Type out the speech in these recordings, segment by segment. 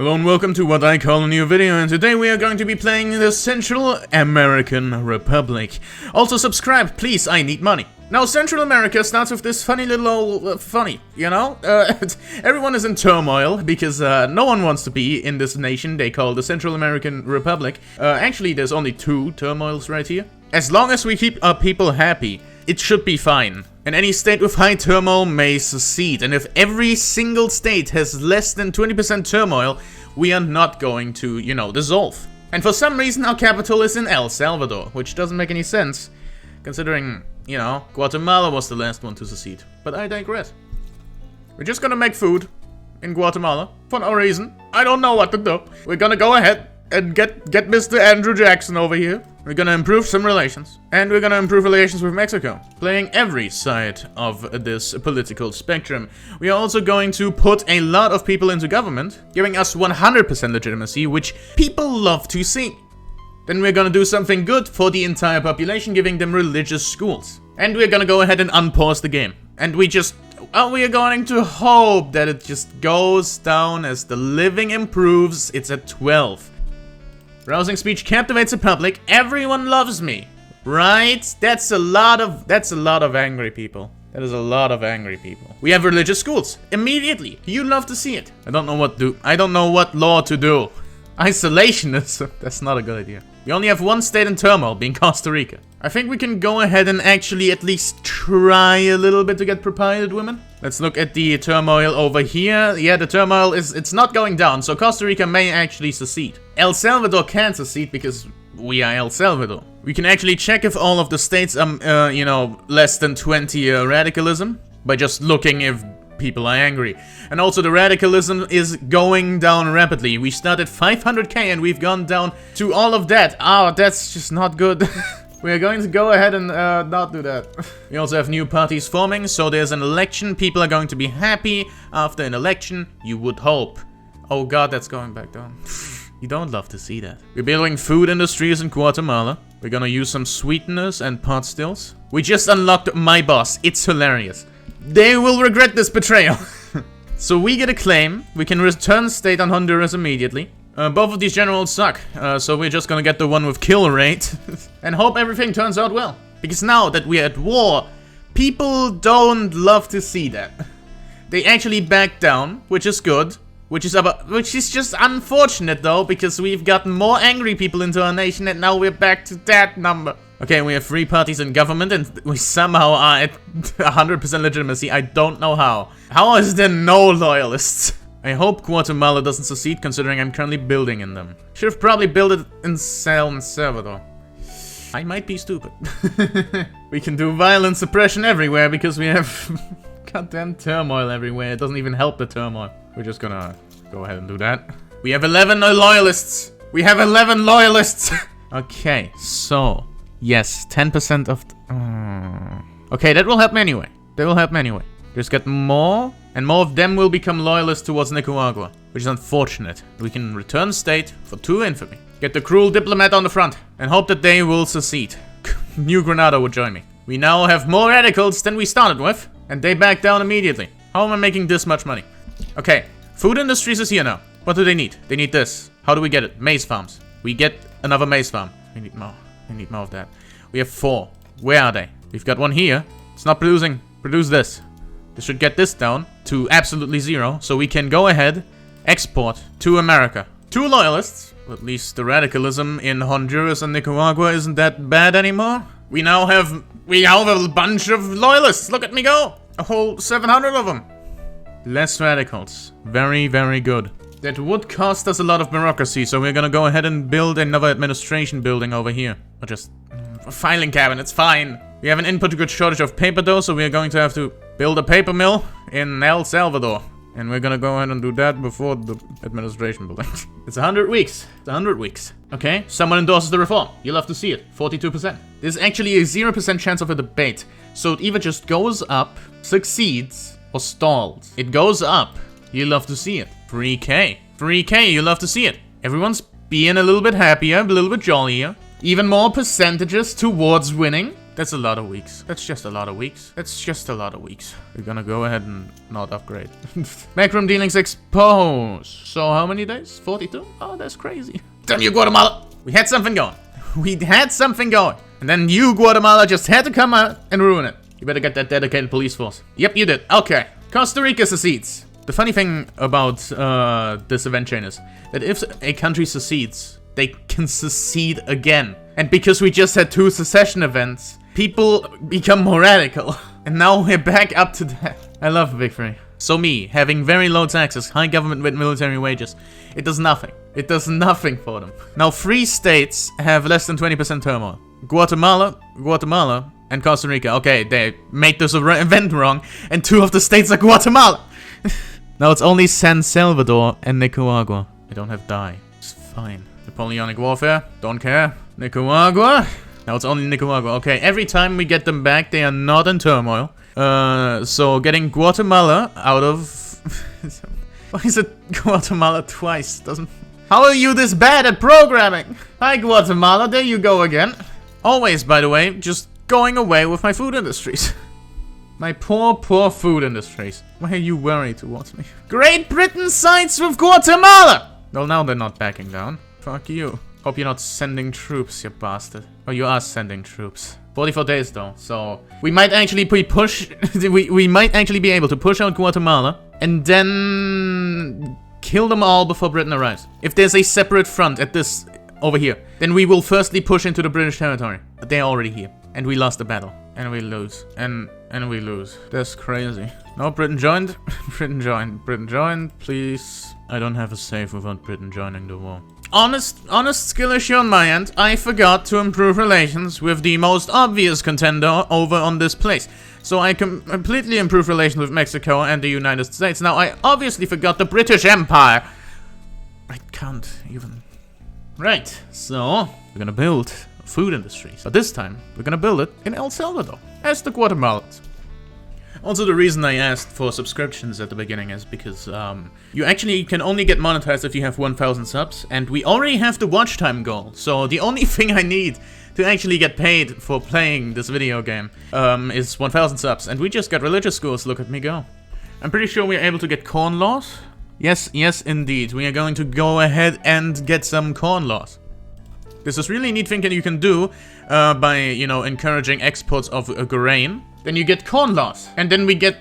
Hello and welcome to what I call a new video, and today we are going to be playing the Central American Republic. Also subscribe, please, I need money. Now, Central America starts with this funny little old, you know? Everyone is in turmoil, because no one wants to be in this nation they call the Central American Republic. Actually, there's only two turmoils right here. As long as we keep our people happy, it should be fine. And any state with high turmoil may secede. And if every single state has less than 20% turmoil, we are not going to, you know, dissolve. And for some reason our capital is in El Salvador, which doesn't make any sense, considering, you know, Guatemala was the last one to secede. But I digress. We're just gonna make food in Guatemala for no reason. I don't know what to do. We're gonna go ahead and get Mr. Andrew Jackson over here. We're gonna improve some relations. And we're gonna improve relations with Mexico. Playing every side of this political spectrum. We are also going to put a lot of people into government, giving us 100% legitimacy, which people love to see. Then we're gonna do something good for the entire population, giving them religious schools. And we're gonna go ahead and unpause the game. And we are going to hope that it just goes down as the living improves. It's at 12. Rousing speech captivates the public. Everyone loves me. Right? That's a lot of angry people. That is a lot of angry people. We have religious schools. Immediately. You love to see it. I don't know what law to do. Isolationism. That's not a good idea. We only have one state in turmoil, being Costa Rica. I think we can go ahead and actually at least try a little bit to get proprietary women. Let's look at the turmoil over here. Yeah, the turmoil it's not going down, so Costa Rica may actually secede. El Salvador can't secede because we are El Salvador. We can actually check if all of the states are, you know, less than 20 radicalism by just looking if people are angry. And also the radicalism is going down rapidly. We started 500k and we've gone down to all of that. Oh, that's just not good. We're going to go ahead and not do that. We also have new parties forming, so there's an election. People are going to be happy after an election, you would hope. Oh god, that's going back down. You don't love to see that. We're building food industries in Guatemala. We're gonna use some sweeteners and pot stills. We just unlocked my boss. It's hilarious. They will regret this betrayal. So we get a claim. We can return state on Honduras immediately. Both of these generals suck, so we're just gonna get the one with kill rate. And hope everything turns out well. Because now that we're at war, people don't love to see that. They actually back down, which is good. Which is just unfortunate though, because we've gotten more angry people into our nation and now we're back to that number. Okay, we have 3 parties in government and we somehow are at 100% legitimacy. I don't know how. How is there no loyalists? I hope Guatemala doesn't secede, considering I'm currently building in them. Should have probably built it in El Salvador. I might be stupid. We can do violent suppression everywhere because we have goddamn turmoil everywhere. It doesn't even help the turmoil. We're just gonna go ahead and do that. We have 11 loyalists. We have 11 loyalists. Okay, so yes, 10% of. Okay, that will help me anyway. That will help me anyway. Just get more, and more of them will become loyalists towards Nicaragua, which is unfortunate. We can return state for 2 infamy. Get the cruel diplomat on the front, and hope that they will secede. New Granada would join me. We now have more radicals than we started with, and they back down immediately. How am I making this much money? Okay, food industries is here now. What do they need? They need this. How do we get it? Maize farms. We get another maize farm. We need more. We need more of that. We have 4. Where are they? We've got one here. It's not producing. Produce this. This should get this down to absolutely 0, so we can go ahead, export to America. 2 loyalists. At least the radicalism in Honduras and Nicaragua isn't that bad anymore. We now have a bunch of loyalists. Look at me go. A whole 700 of them. Less radicals. Very, very good. That would cost us a lot of bureaucracy, so we're gonna go ahead and build another administration building over here. Or just a filing cabinets, fine. We have an input good shortage of paper though, so we're going to have to build a paper mill in El Salvador. And we're gonna go ahead and do that before the administration building. It's 100 weeks. It's 100 weeks. Okay, someone endorses the reform. You'll have to see it. 42%. There's actually a 0% chance of a debate. So it either just goes up, succeeds, or stalls. It goes up. You'll love to see it. 3k. 3k, you'll love to see it. Everyone's being a little bit happier, a little bit jollier. Even more percentages towards winning. That's a lot of weeks. That's just a lot of weeks. That's just a lot of weeks. We're gonna go ahead and not upgrade. Backroom dealings exposed. So how many days? 42? Oh, that's crazy. Damn you, Guatemala! We had something going. We had something going. And then you, Guatemala, just had to come out and ruin it. You better get that dedicated police force. Yep, you did. Okay. Costa Rica secedes. The funny thing about this event chain is that if a country secedes, they can secede again. And because we just had 2 secession events, people become more radical. And now we're back up to that. I love victory. So me, having very low taxes, high government with military wages, it does nothing. It does nothing for them. Now 3 states have less than 20% turmoil. Guatemala, and Costa Rica. Okay, they made this event wrong, and 2 of the states are Guatemala. Now it's only San Salvador and Nicaragua. I don't have dye. It's fine. Napoleonic warfare, don't care. Nicaragua. Now it's only Nicaragua. Okay, every time we get them back, they are not in turmoil. So getting Guatemala out of... Why is it Guatemala twice? Doesn't... How are you this bad at programming? Hi Guatemala, there you go again. Always, by the way, just going away with my food industries. My poor food industries. Why are you worried towards me? Great Britain sides with Guatemala! Well, now they're not backing down. Fuck you. Hope you're not sending troops, you bastard. Oh, you are sending troops. 44 days though, so we might actually we might actually be able to push out Guatemala and then kill them all before Britain arrives. If there's a separate front at this over here, then we will firstly push into the British territory. But they're already here, and we lost the battle, and we lose, and we lose. That's crazy. No, Britain joined. Britain joined. Please. I don't have a save without Britain joining the war. Honest skill issue on my end. I forgot to improve relations with the most obvious contender over on this place. So I completely improved relations with Mexico and the United States. Now, I obviously forgot the British Empire. I can't even... Right, so we're gonna build a food industry. But this time, we're gonna build it in El Salvador, as the Guatemalans. Also, the reason I asked for subscriptions at the beginning is because you actually can only get monetized if you have 1,000 subs, and we already have the watch time goal. So the only thing I need to actually get paid for playing this video game is 1,000 subs, and we just got religious schools. Look at me go. I'm pretty sure we're able to get corn laws. Yes, indeed. We are going to go ahead and get some corn laws. This is really neat thing that you can do by, you know, encouraging exports of grain. Then you get corn laws, and then we get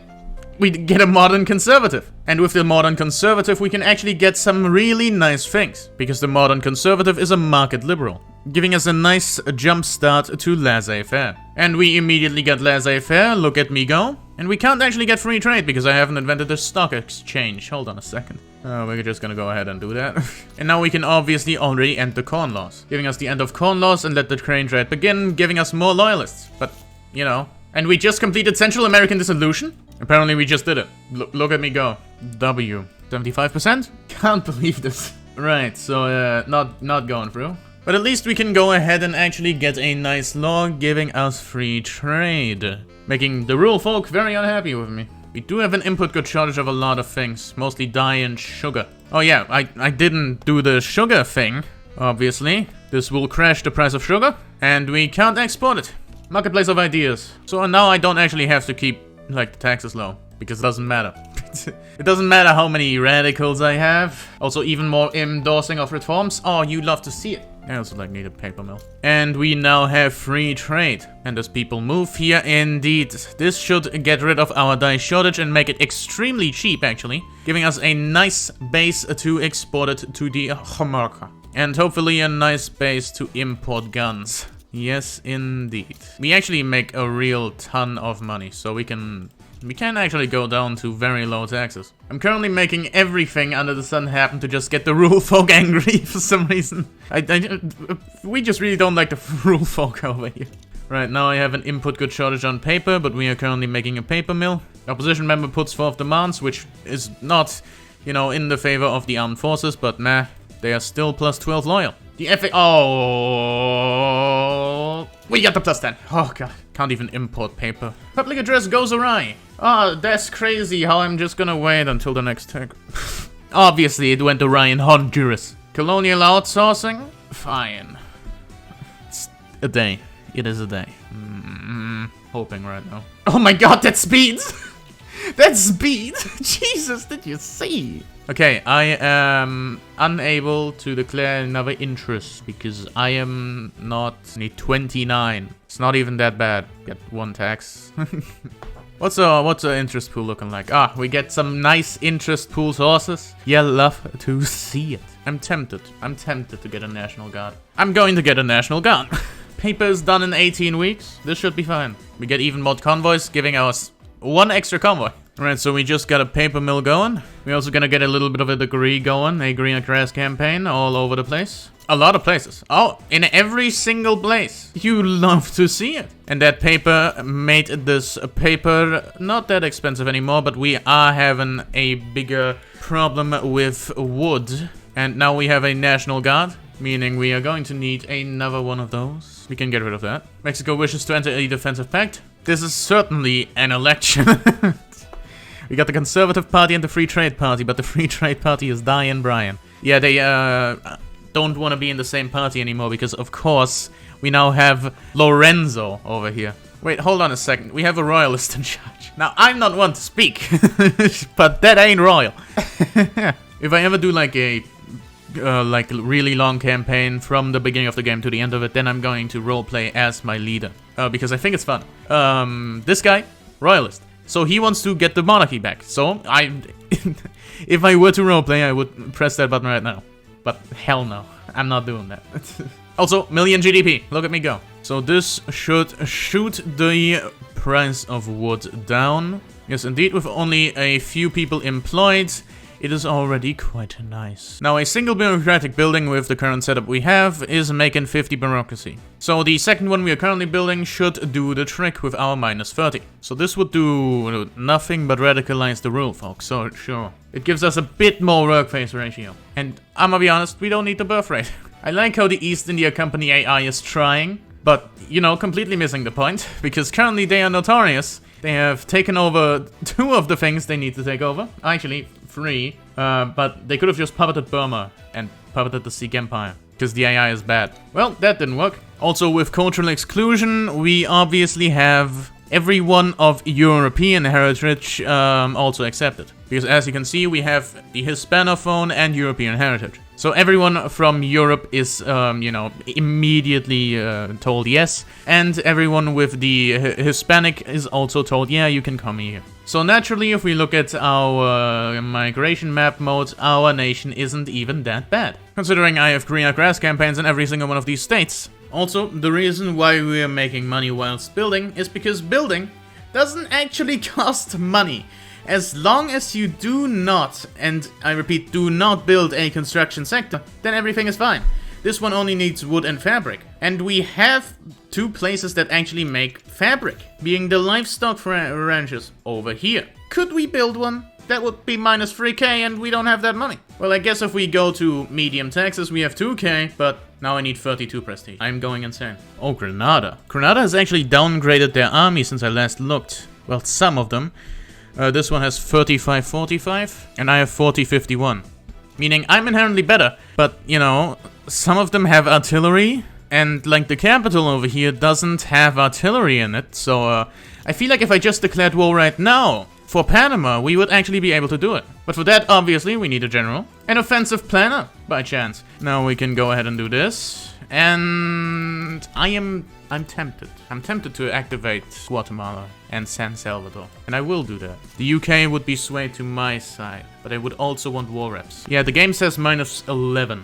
a modern conservative. And with the modern conservative, we can actually get some really nice things, because the modern conservative is a market liberal, giving us a nice jump start to laissez-faire. And we immediately get laissez-faire, look at me go. And we can't actually get free trade, because I haven't invented the stock exchange. Hold on a second. We're just gonna go ahead and do that. And now we can obviously already end the corn laws, giving us the end of corn laws and let the grain trade begin, giving us more loyalists. But, you know... And we just completed Central American dissolution? Apparently we just did it. Look at me go. W. 75%? Can't believe this. Right, so not going through. But at least we can go ahead and actually get a nice law giving us free trade. Making the rural folk very unhappy with me. We do have an input good shortage of a lot of things. Mostly dye and sugar. Oh yeah, I didn't do the sugar thing, obviously. This will crash the price of sugar. And we can't export it. Marketplace of ideas. So now I don't actually have to keep, like, the taxes low, because it doesn't matter. It doesn't matter how many radicals I have. Also, even more endorsing of reforms. Oh, you love to see it. I also, like, need a paper mill. And we now have free trade. And as people move here, indeed, this should get rid of our dye shortage and make it extremely cheap, actually. Giving us a nice base to export it to the America. And hopefully a nice base to import guns. Yes, indeed. We actually make a real ton of money, so we can actually go down to very low taxes. I'm currently making everything under the sun happen to just get the rural folk angry for some reason. We just really don't like the rural folk over here. Right, now I have an input good shortage on paper, but we are currently making a paper mill. The opposition member puts forth demands, which is not, you know, in the favor of the armed forces, but nah, they are still plus 12 loyal. The FA... Oh... We got the plus 10. Oh god. Can't even import paper. Public address goes awry. Oh, that's crazy how I'm just gonna wait until the next tag. Obviously, it went awry in Honduras. Colonial outsourcing? Fine. It's a day. It is a day. Hoping right now. Oh my god, that's speed! That's speed! Jesus, did you see? Okay, I am unable to declare another interest because I am not need 29. It's not even that bad. Get 1 tax. What's the interest pool looking like? Ah, we get some nice interest pool sources. Yeah, love to see it. I'm tempted to get a National Guard. I'm going to get a National Guard. Paper is done in 18 weeks. This should be fine. We get even more convoys, giving us 1 extra convoy. Alright, so we just got a paper mill going. We're also gonna get a little bit of a degree going. A greener grass campaign all over the place. A lot of places. Oh, in every single place. You love to see it. And that paper made this paper not that expensive anymore, but we are having a bigger problem with wood. And now we have a National Guard, meaning we are going to need another one of those. We can get rid of that. Mexico wishes to enter a defensive pact. This is certainly an election. We got the Conservative Party and the Free Trade Party, but the Free Trade Party is dying, Brian. Yeah, they don't want to be in the same party anymore because, of course, we now have Lorenzo over here. Wait, hold on a second. We have a royalist in charge. Now, I'm not one to speak, but that ain't royal. If I ever do like a really long campaign from the beginning of the game to the end of it, then I'm going to roleplay as my leader because I think it's fun. This guy, royalist. So he wants to get the monarchy back. So if I were to roleplay, I would press that button right now. But hell no, I'm not doing that. Also, million GDP, look at me go. So this should shoot the price of wood down. Yes, indeed, with only a few people employed, it is already quite nice. Now, a single bureaucratic building with the current setup we have is making 50 bureaucracy. So the second one we are currently building should do the trick with our minus 30. So this would do nothing but radicalize the rule, folks, so sure. It gives us a bit more work-phase ratio. And I'm gonna be honest, we don't need the birth rate. I like how the East India Company AI is trying, but, you know, completely missing the point, because currently they are notorious. They have taken over 2 of the things they need to take over. Actually, 3. But they could have just puppeted Burma and puppeted the Sikh Empire, because the AI is bad. Well, that didn't work. Also, with cultural exclusion, we obviously have everyone of European heritage also accepted. Because as you can see, we have the Hispanophone and European heritage. So everyone from Europe is, you know, immediately told yes. And everyone with the Hispanic is also told, yeah, you can come here. So naturally, if we look at our migration map mode, our nation isn't even that bad. Considering I have greener grass campaigns in every single one of these states. Also, the reason why we are making money whilst building is because building doesn't actually cost money. As long as you do not, and I repeat, do not build a construction sector, then everything is fine. This one only needs wood and fabric. And we have 2 places that actually make fabric, being the livestock ranches over here. Could we build one? That would be minus 3k and we don't have that money. Well, I guess if we go to medium taxes, we have 2k, but now I need 32 prestige. I'm going insane. Oh, Granada. Granada has actually downgraded their army since I last looked. Well, some of them. This one has 35-45, and I have 40-51. Meaning I'm inherently better, but, you know, some of them have artillery, and, like, the capital over here doesn't have artillery in it, so, I feel like if I just declared war right now, for Panama, we would actually be able to do it. But for that, obviously, we need a general. An offensive planner, by chance. Now we can go ahead and do this, and I'm tempted. I'm tempted to activate Guatemala and San Salvador. And I will do that. The UK would be swayed to my side, but I would also want war reps. Yeah, the game says minus 11.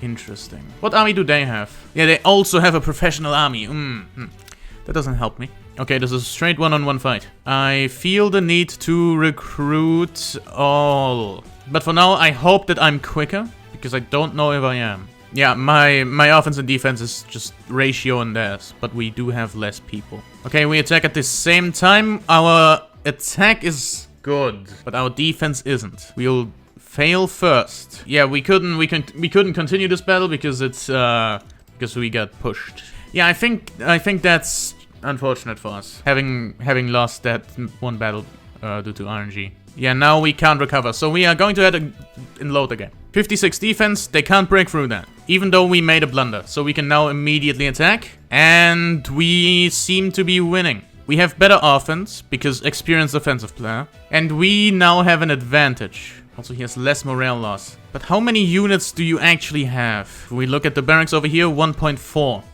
Interesting. What army do they have? Yeah, they also have a professional army. That doesn't help me. Okay, this is a straight one-on-one fight. I feel the need to recruit all. But for now, I hope that I'm quicker, because I don't know if I am. Yeah, my offense and defense is just ratio and theirs, but we do have less people. Okay, we attack at the same time. Our attack is good, but our defense isn't. We'll fail first. Yeah, we couldn't continue this battle because it's because we got pushed. Yeah, I think that's unfortunate for us, having lost that one battle due to RNG. Yeah, now we can't recover, so we are going to have to load the game. 56 defense, they can't break through that. Even though we made a blunder. So we can now immediately attack. And we seem to be winning. We have better offense, because experienced offensive player. And we now have an advantage. Also, he has less morale loss. But how many units do you actually have? If we look at the barracks over here, 1.4.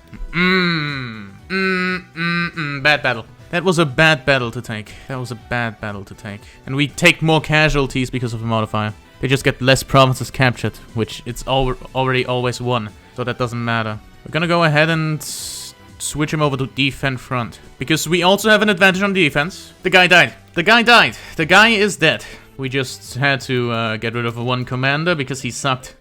Bad battle. That was a bad battle to take. That was a bad battle to take. And we take more casualties because of the modifier. They just get less provinces captured, which it's already always won. So that doesn't matter. We're gonna go ahead and switch him over to defend front. Because we also have an advantage on defense. The guy died. The guy died. The guy is dead. We just had to get rid of one commander because he sucked.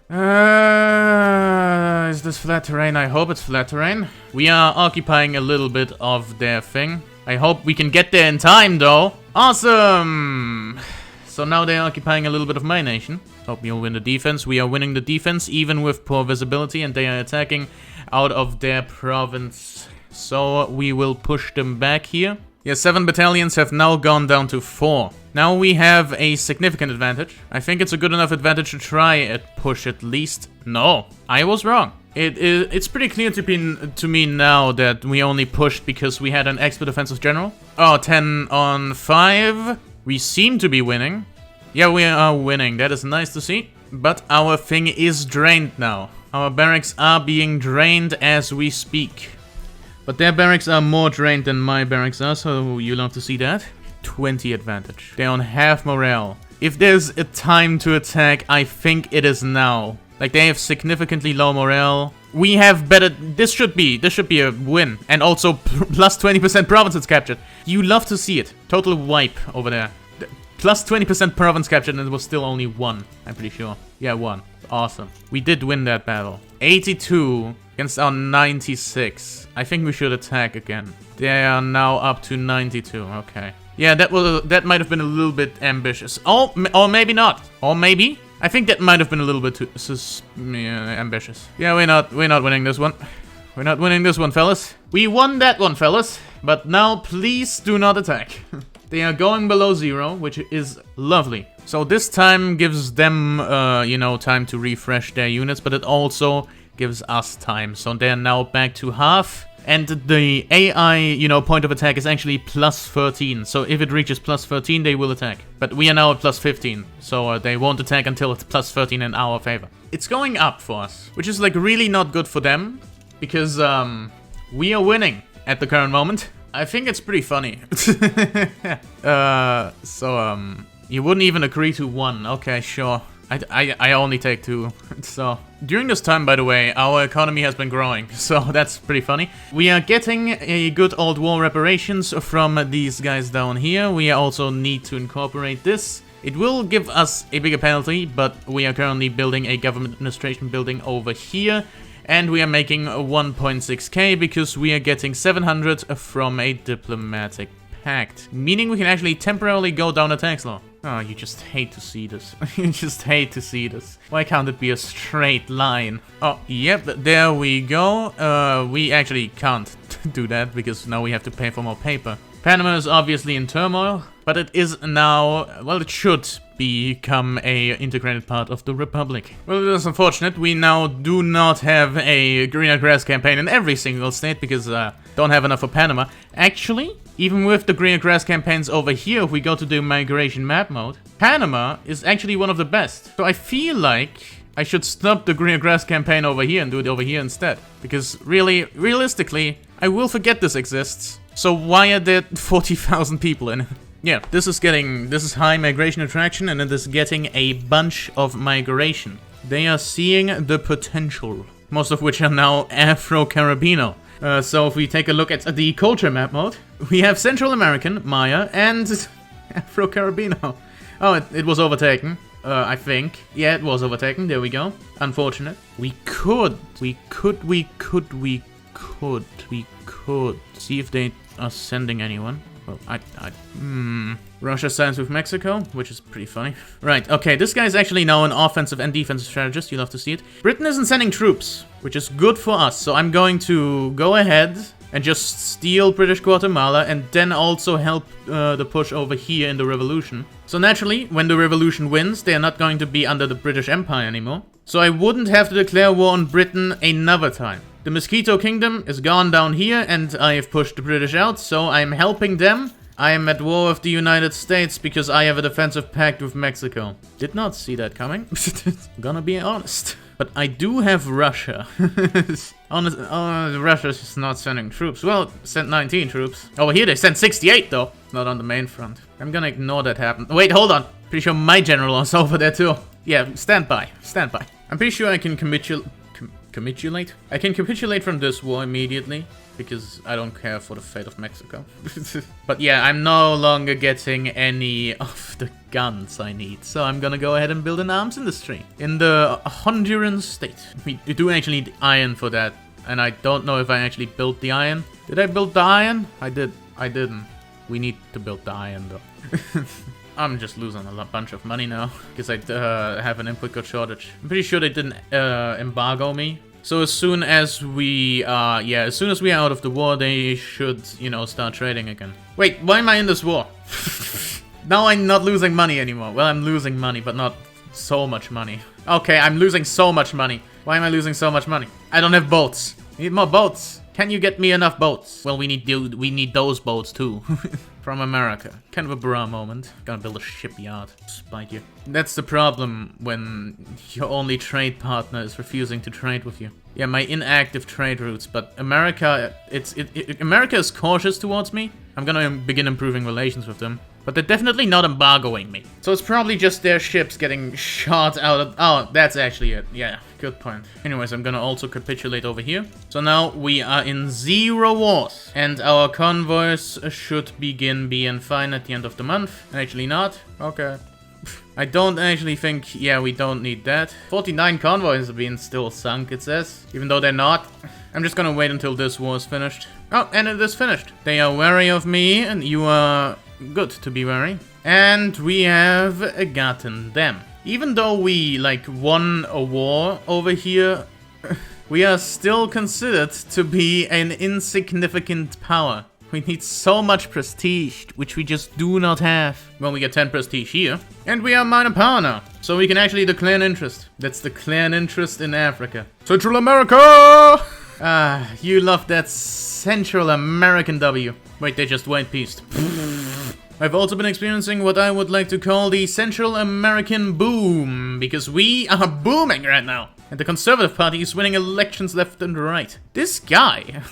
Is this flat terrain? I hope it's flat terrain. We are occupying a little bit of their thing. I hope we can get there in time, though. Awesome! So now they're occupying a little bit of my nation. Hope we'll win the defense. We are winning the defense, even with poor visibility, and they are attacking out of their province. So we will push them back here. Yeah, 7 battalions have now gone down to 4. Now we have a significant advantage. I think it's a good enough advantage to try and push at least. No, I was wrong. It's pretty clear to me now that we only pushed because we had an expert offensive general. Oh, 10 on 5. We seem to be winning. Yeah, we are winning. That is nice to see. But our thing is drained now. Our barracks are being drained as we speak. But their barracks are more drained than my barracks are, so you'll have to see that. 20 advantage. They're on half morale. If there's a time to attack, I think it is now. Like, they have significantly low morale. We have better... This should be a win. And also plus 20% provinces captured. You love to see it. Total wipe over there. Plus 20% province captured, and it was still only 1. I'm pretty sure. Yeah, 1. Awesome. We did win that battle. 82 against our 96. I think we should attack again. They are now up to 92. Okay. Yeah, that might have been a little bit ambitious. Oh, or maybe not. Or maybe. I think that might have been a little bit too ambitious. Yeah, we're not winning this one. We're not winning this one, fellas. We won that one, fellas. But now, please do not attack. They are going below 0, which is lovely. So this time gives them, you know, time to refresh their units, but it also gives us time. So they're now back to half. And the AI, you know, point of attack is actually plus 13. So if it reaches plus 13, they will attack. But we are now at plus 15. So they won't attack until it's plus 13 in our favor. It's going up for us, which is like really not good for them. Because we are winning at the current moment. I think it's pretty funny. You wouldn't even agree to 1. Okay, sure. I only take 2. So, during this time, by the way, our economy has been growing. So, that's pretty funny. We are getting a good old war reparations from these guys down here. We also need to incorporate this. It will give us a bigger penalty, but we are currently building a government administration building over here. And we are making 1.6k because we are getting 700 from a diplomatic pact. Meaning we can actually temporarily go down a tax law. Oh, you just hate to see this. You just hate to see this. Why can't it be a straight line? Oh, yep, there we go. We actually can't do that because now we have to pay for more paper. Panama is obviously in turmoil, but it is now, well, it should become a integrated part of the Republic. Well, it is unfortunate. We now do not have a greener grass campaign in every single state because don't have enough for Panama. Actually, even with the greener grass campaigns over here, if we go to the migration map mode, Panama is actually one of the best. So I feel like I should stop the greener grass campaign over here and do it over here instead. Because really, realistically, I will forget this exists. So why are there 40,000 people in it? Yeah, this is high migration attraction, and it is getting a bunch of migration. They are seeing the potential, most of which are now Afro-Caribino. So if we take a look at the culture map mode, we have Central American, Maya, and Afro-Caribino. Oh, it was overtaken, I think. Yeah, it was overtaken, there we go. Unfortunate. We could see if they are sending anyone. Well, Russia signs with Mexico, which is pretty funny. Right, okay, this guy is actually now an offensive and defensive strategist. You'll have to see it. Britain isn't sending troops, which is good for us. So I'm going to go ahead and just steal British Guatemala and then also help the push over here in the revolution. So naturally, when the revolution wins, they are not going to be under the British Empire anymore. So I wouldn't have to declare war on Britain another time. The Mosquito Kingdom is gone down here and I have pushed the British out, so I'm helping them. I am at war with the United States because I have a defensive pact with Mexico. Did not see that coming. Gonna be honest. But I do have Russia. Russia's just not sending troops. Well, sent 19 troops. Over here they sent 68 though. Not on the main front. I'm gonna ignore that happen. Wait, hold on. Pretty sure my general is over there too. Yeah, stand by. Stand by. I'm pretty sure I can capitulate? I can capitulate from this war immediately. Because I don't care for the fate of Mexico. But yeah, I'm no longer getting any of the guns I need. So I'm gonna go ahead and build an arms industry in the Honduran state. We do actually need iron for that. And I don't know if I actually built the iron. Did I build the iron? I did. I didn't. We need to build the iron though. I'm just losing a bunch of money now. Because I have an input code shortage. I'm pretty sure they didn't embargo me. So as soon as we are out of the war, they should, you know, start trading again. Wait, why am I in this war? Now I'm not losing money anymore. Well, I'm losing money, but not so much money. Okay, I'm losing so much money. Why am I losing so much money? I don't have boats. I need more boats. Can you get me enough boats? Well, we need those boats too. From America. Kind of a bra moment. Gonna build a shipyard. Spite you. That's the problem when your only trade partner is refusing to trade with you. Yeah, my inactive trade routes, but America, America is cautious towards me. I'm gonna begin improving relations with them. But they're definitely not embargoing me. So it's probably just their ships getting shot out of... Oh, that's actually it. Yeah, good point. Anyways, I'm gonna also capitulate over here. So now we are in 0 wars. And our convoys should begin being fine at the end of the month. Actually not. Okay. I don't actually think... Yeah, we don't need that. 49 convoys have been still sunk, it says. Even though they're not. I'm just gonna wait until this war is finished. Oh, and it is finished. They are wary of me, and you are... good to be wary. And we have gotten them. Even though we, like, won a war over here, we are still considered to be an insignificant power. We need so much prestige, which we just do not have. Well, we get 10 prestige here. And we are minor power now. So we can actually declare an interest. That's declare an interest in Africa. Central America! Ah, you love that Central American W. Wait, they just white pieced. I've also been experiencing what I would like to call the Central American boom, because we are booming right now. And the Conservative Party is winning elections left and right. This guy,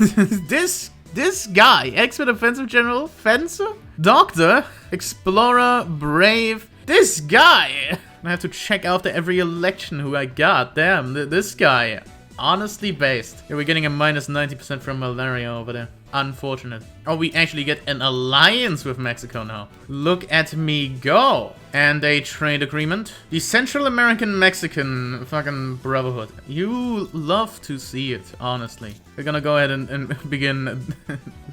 this guy, expert offensive general, fencer, doctor, explorer, brave, this guy. I have to check after every election who I got. Damn, this guy. Honestly based. Yeah, we're getting a minus 90% from malaria over there. Unfortunate. Oh, we actually get an alliance with Mexico now. Look at me go. And a trade agreement. The Central American Mexican fucking brotherhood. You love to see it, honestly. We're gonna go ahead and begin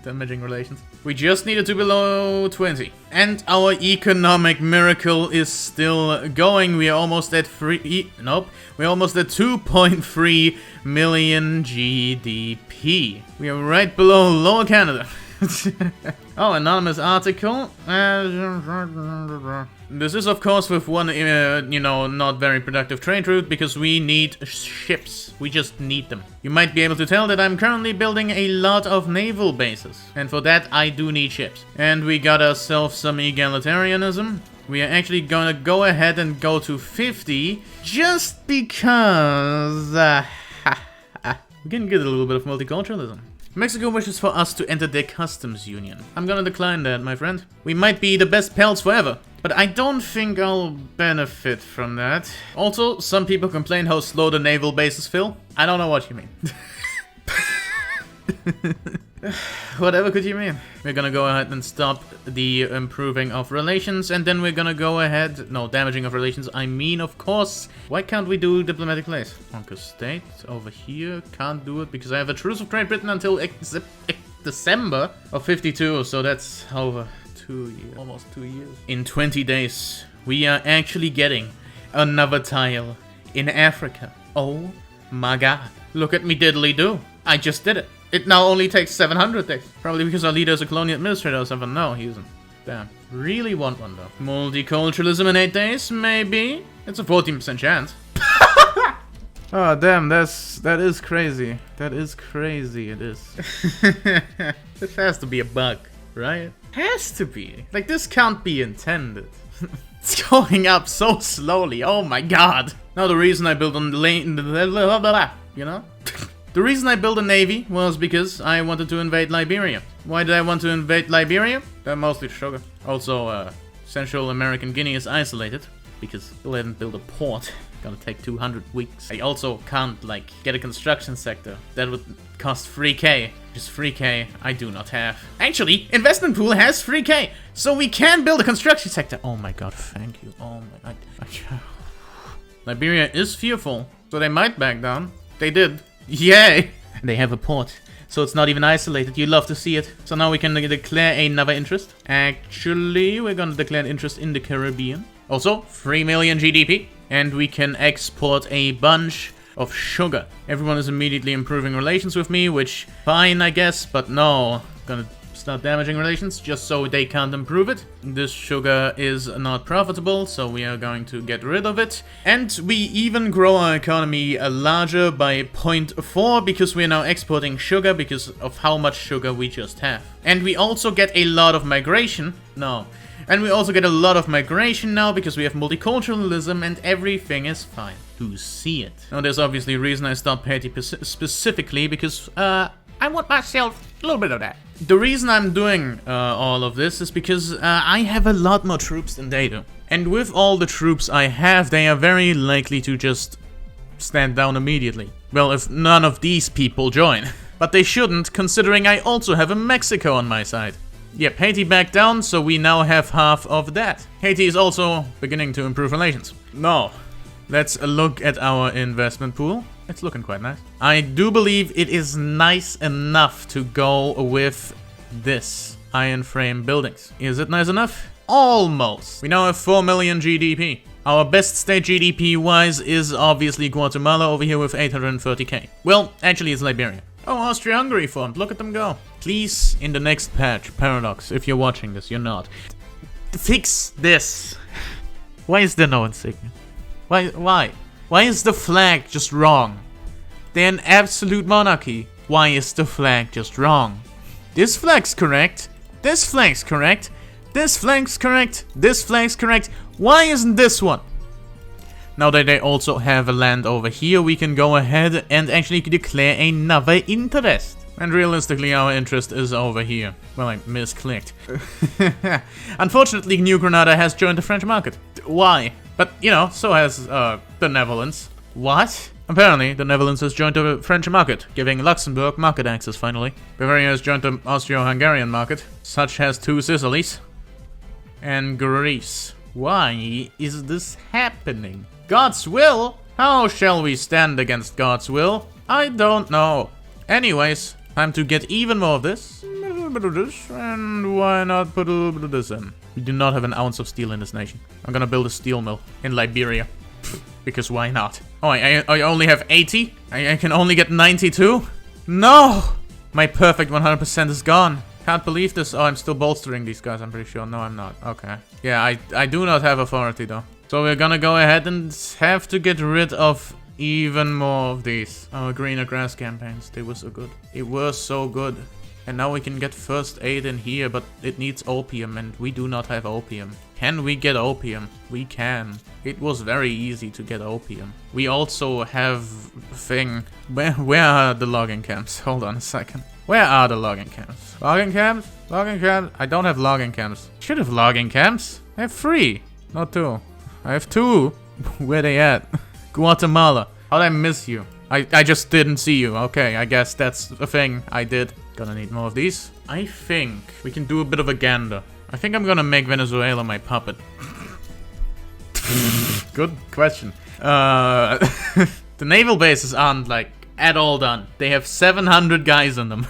damaging relations. We just needed to below 20. And our economic miracle is still going. We are almost at we're almost at 2.3 million GDP. We are right below Lower Canada. Oh, anonymous article. This is, of course, with one, you know, not very productive trade route, because we need ships. We just need them. You might be able to tell that I'm currently building a lot of naval bases. And for that, I do need ships. And we got ourselves some egalitarianism. We are actually gonna go ahead and go to 50, just because... we can get a little bit of multiculturalism. Mexico wishes for us to enter their customs union. I'm gonna decline that, my friend. We might be the best pals forever, but I don't think I'll benefit from that. Also, some people complain how slow the naval bases fill. I don't know what you mean. Whatever could you mean? We're gonna go ahead and stop the improving of relations, and then we're gonna go ahead... No, damaging of relations, I mean, of course. Why can't we do diplomatic place? Conquer state over here. Can't do it because I have a truce of Great Britain until December of 52, so that's over 2 years. Almost 2 years. In 20 days, we are actually getting another tile in Africa. Oh my god. Look at me diddly do. I just did it. It now only takes 700 days. Probably because our leader is a colonial administrator or something. No, he isn't. Damn. Really want one though. Multiculturalism in 8 days? Maybe. It's a 14% chance. Oh damn, that is crazy. That is crazy, it is. This has to be a bug, right? Has to be. Like, this can't be intended. It's going up so slowly, oh my god. Now the reason I built on the you know? The reason I built a navy was because I wanted to invade Liberia. Why did I want to invade Liberia? Mostly sugar. Also, Central American Guinea is isolated because still haven't built a port. Gonna take 200 weeks. I also can't, like, get a construction sector. That would cost 3k. Just 3k I do not have. Actually, investment pool has 3k. So we can build a construction sector. Oh my god, thank you. Oh my god. Liberia is fearful. So they might back down. They did. Yay! They have a port. So it's not even isolated. You love to see it. So now we can declare another interest. Actually, we're gonna declare an interest in the Caribbean. Also, 3 million GDP. And we can export a bunch of sugar. Everyone is immediately improving relations with me, which, fine, I guess, but no. Gonna start damaging relations just so they can't improve it. This sugar is not profitable, so we are going to get rid of it. And we even grow our economy larger by 0.4 because we are now exporting sugar because of how much sugar we just have. And we also get a lot of migration. No. And we also get a lot of migration now because we have multiculturalism and everything is fine. To see it. Now there's obviously a reason I stopped Haiti specifically because I want myself a little bit of that. The reason I'm doing all of this is because I have a lot more troops than they do. And with all the troops I have, they are very likely to just stand down immediately. Well, if none of these people join. But they shouldn't, considering I also have a Mexico on my side. Yep, Haiti backed down, so we now have half of that. Haiti is also beginning to improve relations. No. Let's look at our investment pool. It's looking quite nice. I do believe it is nice enough to go with this iron frame buildings. Is it nice enough? Almost. We now have 4 million GDP. Our best state GDP-wise is obviously Guatemala over here with 830k. Well, actually it's Liberia. Oh, Austria-Hungary formed. Look at them go. Please, in the next patch, Paradox, if you're watching this, you're not. Fix this. Why is there no insignia? Why? Why is the flag just wrong? They're an absolute monarchy. Why is the flag just wrong? This flag's correct. This flag's correct. This flag's correct. This flag's correct. Why isn't this one? Now that they also have a land over here, we can go ahead and actually declare another interest. And realistically, our interest is over here. Well, I misclicked. Unfortunately, New Granada has joined the French market. Why? But, you know, so has the Netherlands. What? Apparently, the Netherlands has joined the French market, giving Luxembourg market access finally. Bavaria has joined the Austro-Hungarian market. Such has 2 Sicilies. And Greece. Why is this happening? God's will? How shall we stand against God's will? I don't know. Anyways, time to get even more of this. A little bit of this, and why not put a little bit of this in? We do not have an ounce of steel in this nation. I'm gonna build a steel mill in Liberia. Because why not? Oh, I only have 80? I can only get 92? No! My perfect 100% is gone. Can't believe this. Oh, I'm still bolstering these guys, I'm pretty sure. No, I'm not. Okay. Yeah, I do not have authority, though. So we're gonna go ahead and have to get rid of even more of these. Our greener grass campaigns, they were so good. It was so good. And now we can get first aid in here, but it needs opium, and we do not have opium. Can we get opium? We can. It was very easy to get opium. We also have thing. Where are the logging camps? Hold on a second. Where are the logging camps? Logging camps? Logging camps? I don't have logging camps. Should have logging camps. I have 3, not 2. I have 2. Where they at? Guatemala. How'd I miss you? I just didn't see you. Okay, I guess that's a thing I did. Gonna need more of these. I think we can do a bit of a gander. I think I'm gonna make Venezuela my puppet. Good question. The naval bases aren't, like, at all done. They have 700 guys in them.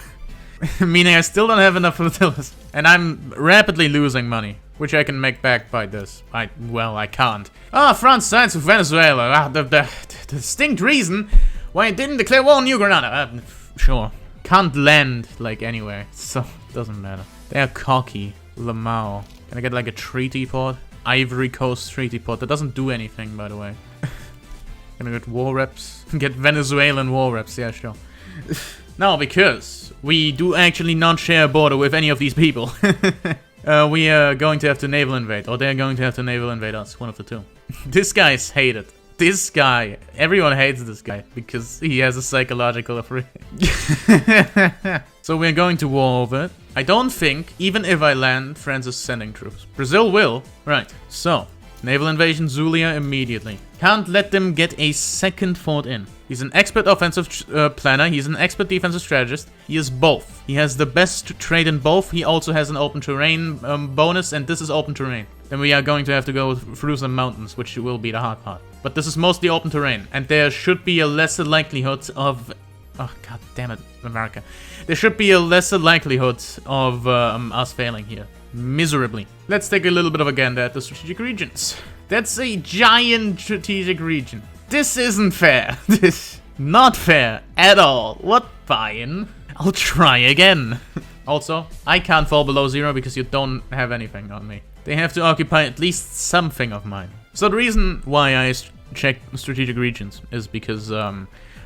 Meaning I still don't have enough flotillas. And I'm rapidly losing money, which I can make back by this. Well, I can't. France sides with Venezuela. The distinct reason why I didn't declare war on New Granada. Sure. can't land, like, anywhere, so it doesn't matter. They are cocky. Lamau. Can I get, like, a treaty port? Ivory Coast treaty port. That doesn't do anything, by the way. Can I get war reps? Get Venezuelan war reps, yeah, sure. No, because we do actually not share a border with any of these people. We are going to have to naval invade, or they're going to have to naval invade us, one of the two. This guy is hated. This guy, everyone hates this guy, because he has a psychological afraid. So we're going to war over it. I don't think, even if I land, France is sending troops. Brazil will. Right, so, naval invasion Zulia immediately. Can't let them get a second fort in. He's an expert offensive planner, he's an expert defensive strategist. He is both. He has the best trait in both. He also has an open terrain bonus, and this is open terrain. Then we are going to have to go through some mountains, which will be the hard part. But this is mostly open terrain, and there should be a lesser likelihood of... Oh, god damn it, America. There should be a lesser likelihood of us failing here. Miserably. Let's take a little bit of a gander at the strategic regions. That's a giant strategic region. This isn't fair. This not fair at all. What, fine? I'll try again. Also, I can't fall below 0 because you don't have anything on me. They have to occupy at least something of mine. So the reason why I check strategic regions is because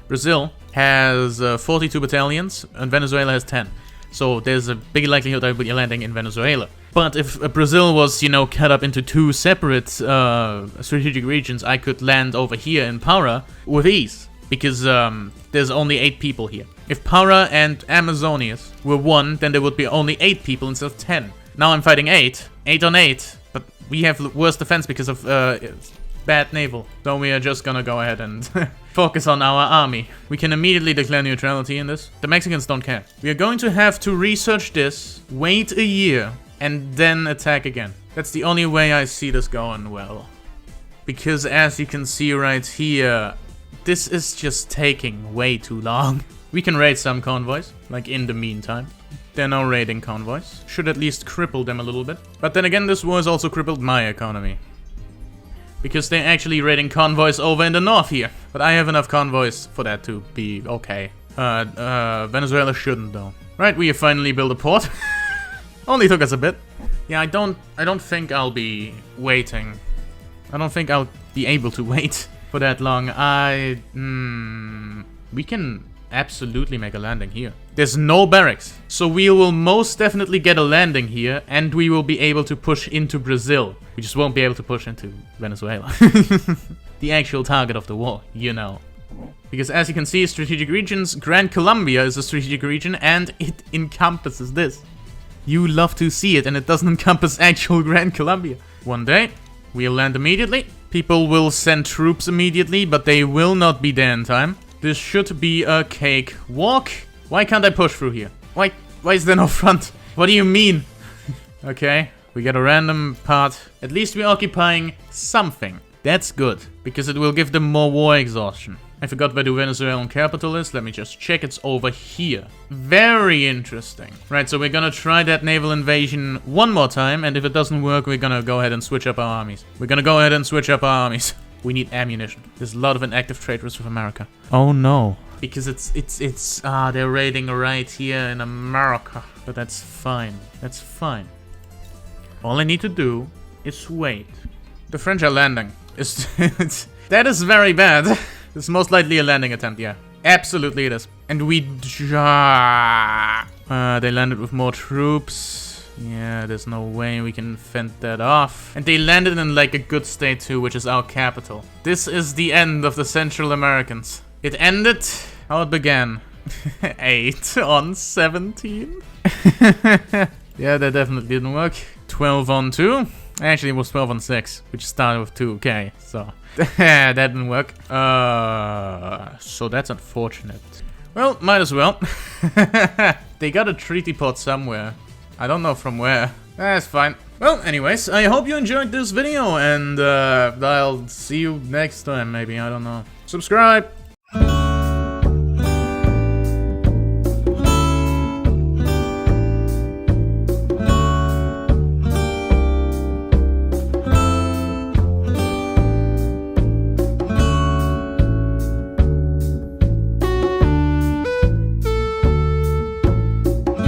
Brazil has 42 battalions and Venezuela has 10. So there's a big likelihood I will be landing in Venezuela. But if Brazil was, you know, cut up into 2 separate strategic regions, I could land over here in Para with ease. Because there's only 8 people here. If Para and Amazonas were 1, then there would be only 8 people instead of 10. Now I'm fighting 8. 8 on 8. But we have worse defense because of bad naval. So we are just gonna go ahead and focus on our army. We can immediately declare neutrality in this. The Mexicans don't care. We are going to have to research this, wait a year, and then attack again. That's the only way I see this going well. Because as you can see right here, this is just taking way too long. We can raid some convoys, like in the meantime. They're now raiding convoys. Should at least cripple them a little bit. But then again, this war has also crippled my economy. Because they're actually raiding convoys over in the north here. But I have enough convoys for that to be okay. Venezuela shouldn't though. Right, we have finally built a port. Only took us a bit. Yeah, I don't think I'll be waiting. I don't think I'll be able to wait for that long. We can absolutely make a landing here. There's no barracks, so we will most definitely get a landing here, and we will be able to push into Brazil. We just won't be able to push into Venezuela. The actual target of the war, you know. Because as you can see, strategic regions, Grand Colombia is a strategic region, and it encompasses this. You love to see it, and it doesn't encompass actual Grand Colombia. One day, we'll land immediately. People will send troops immediately, but they will not be there in time. This should be a cakewalk. Why can't I push through here? Why is there no front? What do you mean? Okay, we get a random part. At least we're occupying something. That's good, because it will give them more war exhaustion. I forgot where the Venezuelan capital is. Let me just check. It's over here. Very interesting. Right, so we're gonna try that naval invasion one more time, and if it doesn't work, we're gonna go ahead and switch up our armies. We need ammunition. There's a lot of inactive trade risks with America. Oh no. Because they're raiding right here in America. But that's fine. That's fine. All I need to do is wait. The French are landing. That is very bad. It's most likely a landing attempt, yeah. Absolutely it is. And we... they landed with more troops. Yeah, there's no way we can fend that off. And they landed in like a good state too, which is our capital. This is the end of the Central Americans. It ended how it began. 8 on 17. Yeah, that definitely didn't work. 12 on 2. Actually, it was 12 on 6, which started with 2k, so... that didn't work. So that's unfortunate. Well, might as well. They got a treaty port somewhere. I don't know from where. That's fine. Well, anyways, I hope you enjoyed this video, and I'll see you next time, maybe, I don't know. Subscribe!